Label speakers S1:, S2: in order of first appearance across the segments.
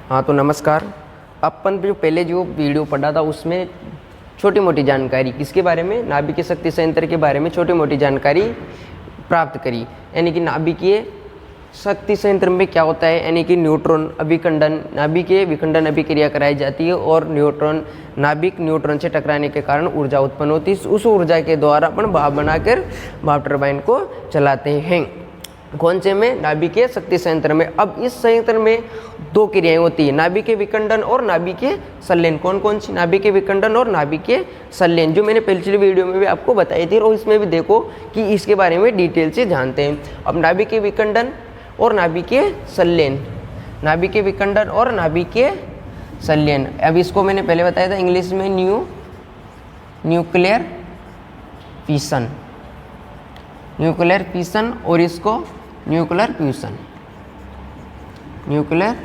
S1: हाँ तो नमस्कार। अपन जो पहले जो वीडियो पढ़ा था उसमें छोटी मोटी जानकारी किसके बारे में, नाभिकीय शक्ति संयंत्र के बारे में छोटी मोटी जानकारी प्राप्त करी। यानी कि नाभिकीय शक्ति संयंत्र में क्या होता है, यानी कि न्यूट्रॉन अभिकंडन, नाभिकीय विखंडन अभिक्रिया कराई जाती है और न्यूट्रॉन नाभिक न्यूट्रॉन से टकराने के कारण ऊर्जा उत्पन्न होती है। उस ऊर्जा के द्वारा अपन भाप बनाकर भाप टरबाइन को चलाते हैं। कौन से में, नाभिकीय शक्ति संयंत्र में। अब इस संयंत्र में दो क्रियाएं होती है, नाभिकीय विखंडन और नाभिकीय संलयन। कौन कौन सी, नाभिकीय विखंडन और नाभिकीय संलयन, जो मैंने पिछली वीडियो में भी आपको बताई थी और इसमें भी देखो कि इसके बारे में डिटेल से जानते हैं। अब नाभिकीय विखंडन और नाभिकीय संलयन, नाभिकीय विखंडन और नाभिकीय संलयन। अब इसको मैंने पहले बताया था इंग्लिश में न्यूक्लियर फिशन, न्यूक्लियर फिशन, और इसको न्यूक्लियर फ्यूशन, न्यूक्लियर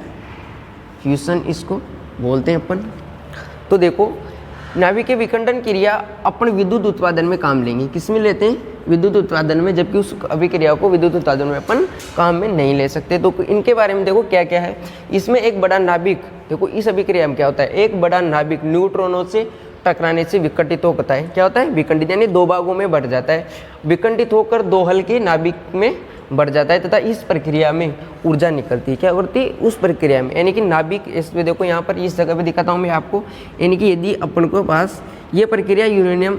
S1: फ्यूशन इसको बोलते हैं अपन। तो देखो नाभिकीय विखंडन क्रिया अपन विद्युत उत्पादन में काम लेंगे। किस में लेते हैं, विद्युत उत्पादन में, जबकि उस अभिक्रिया को विद्युत उत्पादन में अपन काम में नहीं ले सकते। तो इनके बारे में देखो क्या क्या है। इसमें एक बड़ा नाभिक, देखो इस अभिक्रिया में क्या होता है, एक बड़ा नाभिक न्यूट्रॉनों से टकराने से विखंडित होता है। क्या होता है, विखंडित, यानी दो भागों में बढ़ जाता है। विखंडित होकर दो हल्के नाभिक में बढ़ जाता है तथा इस प्रक्रिया में ऊर्जा निकलती है। क्या करती है, उस प्रक्रिया में, यानी कि नाभिक, इसमें देखो यहाँ पर इस जगह पे दिखाता हूँ मैं आपको। यानी कि यदि अपन को पास ये प्रक्रिया यूरेनियम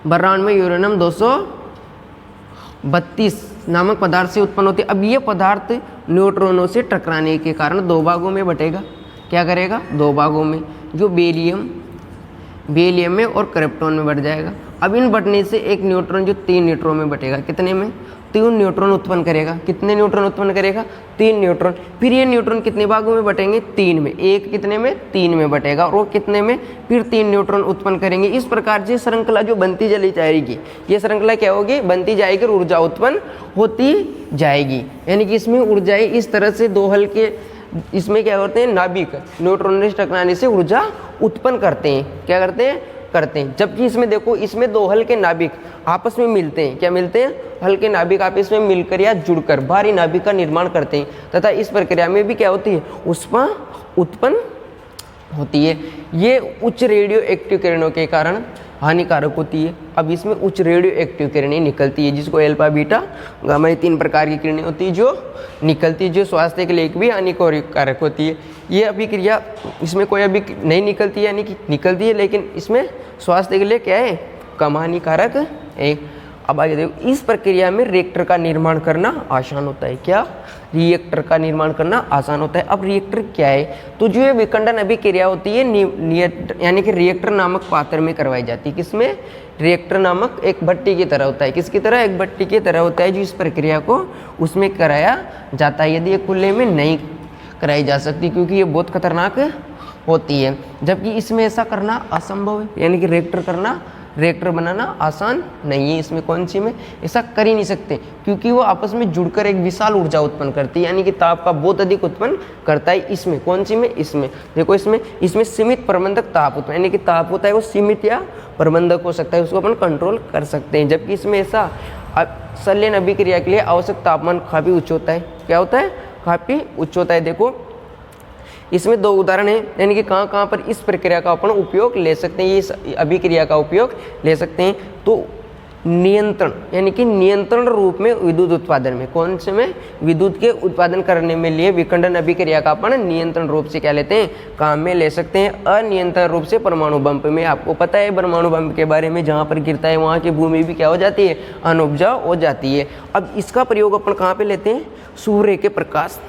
S1: ब्रह्मांड में यूरेनियम 232 नामक पदार्थ से उत्पन्न होती है। अब ये पदार्थ न्यूट्रॉनों से टकराने के कारण दो भागों में बटेगा। क्या करेगा, दो भागों में, जो बेरियम में और क्रिप्टॉन में बढ़ जाएगा। अब इन बढ़ने से एक न्यूट्रॉन जो 3 न्यूट्रॉन में बटेगा। कितने में, 3 न्यूट्रॉन उत्पन्न करेगा। कितने न्यूट्रॉन उत्पन्न करेगा, 3 न्यूट्रॉन। फिर ये न्यूट्रॉन कितने भागों में बटेंगे, 3 में। एक कितने में, 3 में बटेगा, और वो कितने में, फिर 3 न्यूट्रॉन उत्पन्न करेंगे। इस प्रकार से श्रृंखला जो बनती चली जाएगी, ये श्रृंखला क्या होगी, बनती जाएगी और ऊर्जा उत्पन्न होती जाएगी। यानी कि इसमें ऊर्जाएं इस तरह से दो हल्के, इसमें क्या करते हैं, नाभिक न्यूट्रॉन से टकराने से ऊर्जा उत्पन्न करते हैं। क्या करते हैं, जबकि इसमें देखो, इसमें दो हल्के नाभिक आपस में मिलते हैं। क्या मिलते हैं, हल्के नाभिक आपस में मिलकर या जुड़कर भारी नाभिक का निर्माण करते हैं तथा इस प्रक्रिया में भी क्या होती है, ऊष्मा उत्पन्न होती है। ये उच्च रेडियो एक्टिव किरणों के कारण हानिकारक होती है। अब इसमें उच्च रेडियो एक्टिव किरणें निकलती है, जिसको अल्फा बीटा गामा, ये 3 प्रकार की किरणें होती है जो निकलती है, जो स्वास्थ्य के लिए भी हानिकारक होती है। ये अभिक्रिया, इसमें कोई अभी नहीं निकलती है, यानी कि निकलती है लेकिन इसमें स्वास्थ्य के लिए क्या है, कम हानिकारक है। अब आगे देखो, इस प्रक्रिया में रिएक्टर का निर्माण करना आसान होता है। क्या, रिएक्टर का निर्माण करना आसान होता है। अब रिएक्टर क्या है, तो जो ये विखंडन अभिक्रिया होती है यानी कि रिएक्टर नामक पात्र में करवाई जाती है। किसमें, रिएक्टर नामक एक भट्टी की तरह होता है। किसकी तरह, एक भट्टी की तरह होता है, जो इस प्रक्रिया को उसमें कराया जाता है। यदि ये खुले में नहीं कराई जा सकती क्योंकि ये बहुत खतरनाक होती है, जबकि इसमें ऐसा करना असंभव है। यानी कि रिएक्टर बनाना आसान नहीं है। इसमें कौन सी में ऐसा कर ही नहीं सकते क्योंकि वो आपस में जुड़कर एक विशाल ऊर्जा उत्पन्न करती है, यानी कि ताप का बहुत अधिक उत्पन्न करता है। इसमें कौन सी में, इसमें देखो, इसमें सीमित प्रबंधक ताप होता है, यानी कि ताप होता है वो सीमित या प्रबंधक हो सकता है, उसको अपन कंट्रोल कर सकते हैं। जबकि इसमें ऐसा संलयन अभिक्रिया के लिए आवश्यक तापमान काफ़ी उच्च होता है। क्या होता है, काफ़ी उच्च होता है। देखो इसमें 2 उदाहरण हैं, यानी कि कहाँ पर इस प्रक्रिया का अपन उपयोग ले सकते हैं, ये इस अभिक्रिया का उपयोग ले सकते हैं। तो नियंत्रण, यानी कि नियंत्रण रूप में विद्युत उत्पादन में, कौन से में, विद्युत के उत्पादन करने में लिए विखंडन अभिक्रिया का अपन नियंत्रण रूप से क्या लेते हैं, काम में ले सकते हैं। अनियंत्रण रूप से परमाणु बम में, आपको पता है परमाणु बम के बारे में, जहाँ पर गिरता है वहाँ की भूमि भी क्या हो जाती है, अनउपजाऊ हो जाती है। अब इसका प्रयोग अपन कहाँ पर लेते हैं, सूर्य के प्रकाश।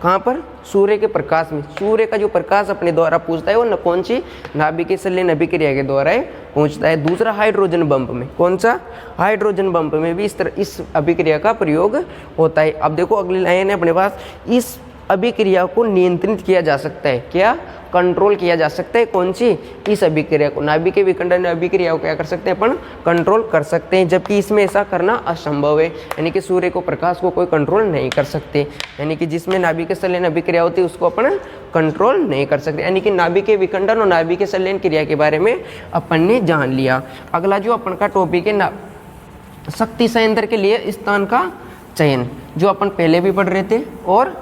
S1: कहाँ पर, सूर्य के प्रकाश में। सूर्य का जो प्रकाश अपने द्वारा पहुँचता है वो कौन सी, नाभिकीय संलयन अभिक्रिया के द्वारा पहुँचता है। दूसरा हाइड्रोजन बम्प में, कौन सा, हाइड्रोजन बम्प में भी इस अभिक्रिया का प्रयोग होता है। अब देखो अगली लाइन है अपने पास, इस अभिक्रिया को नियंत्रित किया जा सकता है। क्या, कंट्रोल किया जा सकता है। कौन सी, इस अभिक्रिया को, नाभिकीय विखंडन अभिक्रिया को क्या कर सकते हैं अपन, कंट्रोल कर सकते हैं। जबकि इसमें ऐसा करना असंभव है, यानी कि सूर्य को प्रकाश को कोई कंट्रोल नहीं कर सकते। यानी कि जिसमें नाभिकीय संलयन अभिक्रिया होती है उसको अपन कंट्रोल नहीं कर सकते। यानी कि नाभिकीय विखंडन और नाभिकीय संलयन क्रिया के बारे में अपन ने जान लिया। अगला जो अपन का टॉपिक है, शक्ति संयंत्र के लिए स्थान का चयन, जो अपन पहले भी पढ़ रहे थे और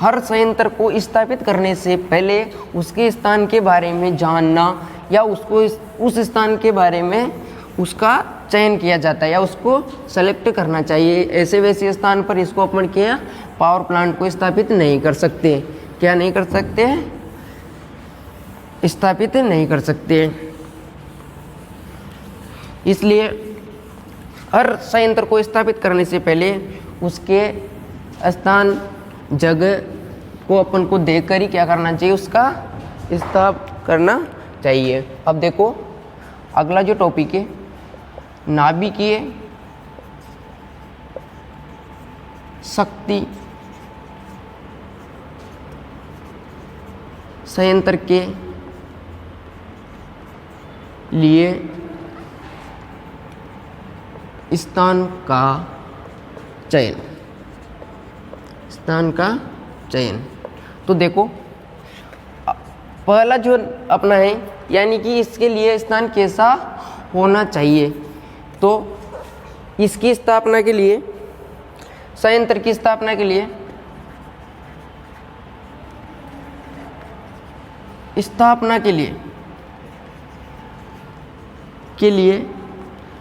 S1: हर संयंत्र को स्थापित करने से पहले उसके स्थान के बारे में जानना या उसको उस स्थान के बारे में उसका चयन किया जाता है या उसको सेलेक्ट करना चाहिए। ऐसे वैसे स्थान पर इसको अपन क्या पावर प्लांट को स्थापित नहीं कर सकते। क्या नहीं कर सकते? स्थापित नहीं कर सकते। इसलिए हर संयंत्र को स्थापित करने से पहले उसके स्थान जगह को अपन को देखकर ही क्या करना चाहिए, उसका स्थापित करना चाहिए। अब देखो अगला जो टॉपिक है नाभिकीय शक्ति संयंत्र के लिए स्थान का चयन। स्थान का चयन तो देखो पहला जो अपना है यानी कि इसके लिए स्थान कैसा होना चाहिए। तो इसकी स्थापना के लिए संयंत्र की स्थापना के लिए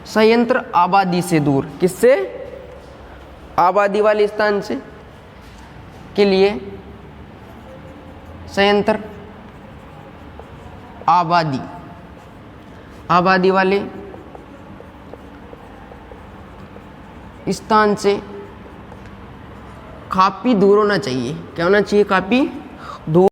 S1: संयंत्र आबादी से दूर, किससे? आबादी वाले स्थान से के लिए संयंत्र आबादी वाले स्थान से काफी दूर होना चाहिए। क्या होना चाहिए? काफी दूर।